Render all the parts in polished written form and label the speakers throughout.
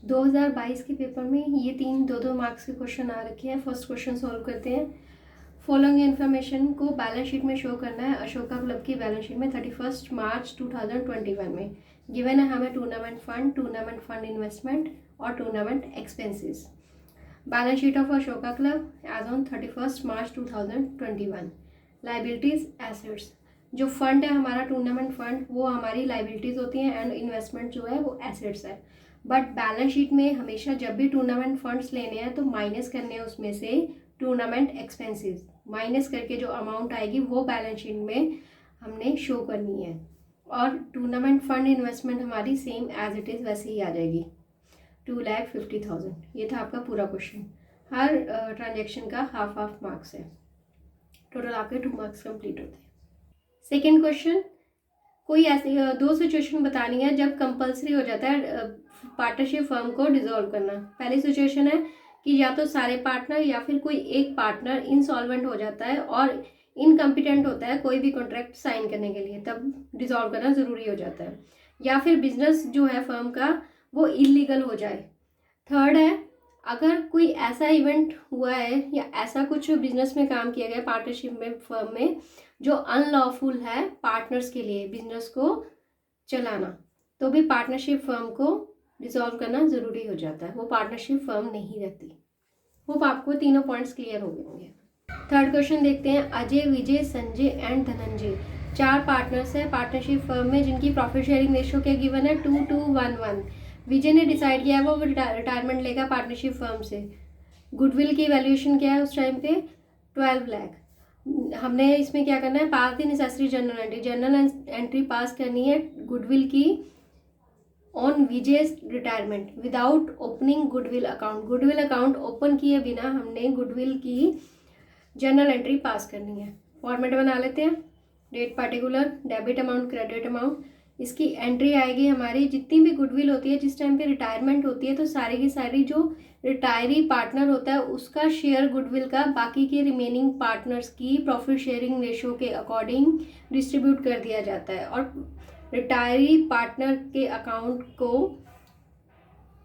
Speaker 1: 2022 के पेपर में ये 2 मार्क्स के क्वेश्चन आ रखे हैं। फर्स्ट क्वेश्चन सॉल्व करते हैं। फॉलोइंग इन्फॉर्मेशन को बैलेंस शीट में शो करना है अशोका क्लब की बैलेंस शीट में 31 मार्च 2021 में। गिवन है हमें टूर्नामेंट फंड इन्वेस्टमेंट और tournament expenses. Balance sheet of Ashoka club as on 31 March 2021। Liabilities assets, जो फंड है हमारा टूर्नामेंट फंड वो हमारी लाइबिलिटीज होती हैं एंड इन्वेस्टमेंट जो है वो एसेट्स है। बट बैलेंस शीट में हमेशा जब भी टूर्नामेंट फंड्स लेने हैं तो माइनस करने हैं उसमें से टूर्नामेंट एक्सपेंसेस। माइनस करके जो अमाउंट आएगी वो बैलेंस शीट में हमने शो करनी है। और टूर्नामेंट फंड इन्वेस्टमेंट हमारी सेम एज इट इज़ वैसे ही आ जाएगी 2,50,000। ये था आपका पूरा क्वेश्चन। हर ट्रांजेक्शन का हाफ मार्क्स है। टोटल आपके 2 मार्क्स कंप्लीट होते हैं। सेकेंड क्वेश्चन, कोई ऐसी 2 सिचुएशन बतानी है जब कंपलसरी हो जाता है पार्टनरशिप फर्म को डिसॉल्व करना। पहली सिचुएशन है कि या तो सारे पार्टनर या फिर कोई एक पार्टनर इंसॉल्वेंट हो जाता है और इनकम्पिटेंट होता है कोई भी कॉन्ट्रैक्ट साइन करने के लिए, तब डिसॉल्व करना ज़रूरी हो जाता है। या फिर बिजनेस जो है फर्म का वो इलीगल हो जाए। थर्ड है, अगर कोई ऐसा इवेंट हुआ है या ऐसा कुछ बिजनेस में काम किया गया पार्टनरशिप में फर्म में जो अनलॉफुल है पार्टनर्स के लिए बिजनेस को चलाना, तो भी पार्टनरशिप फर्म को डिसॉल्व करना ज़रूरी हो जाता है। वो पार्टनरशिप फर्म नहीं रहती। होप आपको तीनों पॉइंट्स क्लियर हो गए होंगे। थर्ड क्वेश्चन देखते हैं। अजय, विजय, संजय एंड धनंजय 4 पार्टनर्स हैं पार्टनरशिप फर्म में जिनकी प्रॉफिट शेयरिंग रेशियो क्या गिवन है 2:1:1। विजय ने डिसाइड किया है वो रिटायरमेंट लेगा पार्टनरशिप फर्म से। गुडविल की वैल्यूएशन क्या है उस टाइम पे 12 लाख। हमने इसमें क्या करना है, पास दी नेसेसरी जनरल एंट्री पास करनी है गुडविल की on Vijay's retirement without opening goodwill account. Goodwill account open किए बिना हमने गुडविल की जर्नल एंट्री पास करनी है। फॉर्मेट बना लेते हैं। Date particular, debit amount, credit amount. इसकी एंट्री आएगी हमारी जितनी भी गुडविल होती है जिस टाइम पे रिटायरमेंट होती है तो सारी की सारी जो रिटायरी पार्टनर होता है उसका शेयर गुडविल का बाकी के रिमेनिंग पार्टनर्स की प्रॉफिट शेयरिंग रेशियो के अकॉर्डिंग डिस्ट्रीब्यूट कर दिया जाता है और रिटायरी पार्टनर के अकाउंट को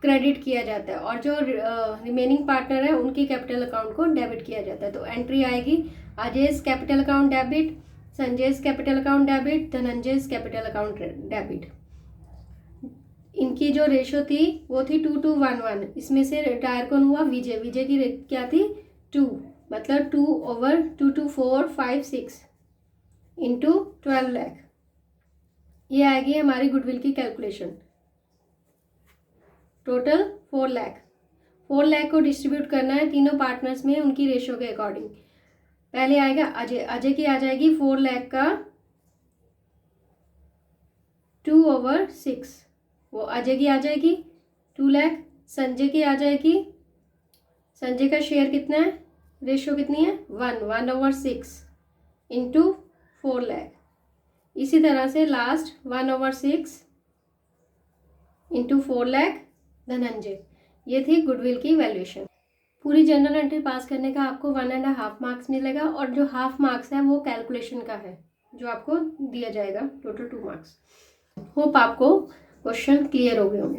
Speaker 1: क्रेडिट किया जाता है और जो रिमेनिंग पार्टनर है उनके कैपिटल अकाउंट को डेबिट किया जाता है। तो एंट्री आएगी Ajay's capital account debit, Sanjay's capital account debit, Dhananjay's capital account debit. इनकी जो रेशो थी वो थी 2:1:1। इसमें से रिटायर कौन हुआ, विजय। विजय की क्या थी 2, मतलब 2/22456 इंटू 12 लाख। ये आएगी हमारी गुडविल की कैलकुलेशन। टोटल 4 लाख। 4 लाख को डिस्ट्रीब्यूट करना है तीनों पार्टनर्स में उनकी रेशो के अकॉर्डिंग। पहले आएगा अजय। अजय की आ जाएगी 4 लाख का 2/6, वो अजय की आ जाएगी 2 लाख। संजय की आ जाएगी, संजय का शेयर कितना है, रेशो कितनी है 1/6 इंटू 4 लाख। इसी तरह से लास्ट 1/6 इंटू 4 लाख धनंजय। ये थी गुडविल की वैल्यूएशन। पूरी जनरल एंट्री पास करने का आपको 1.5 मार्क्स मिलेगा और जो हाफ मार्क्स है वो कैलकुलेशन का है जो आपको दिया जाएगा। Total 2 marks. होप आपको क्वेश्चन क्लियर हो गए होंगे।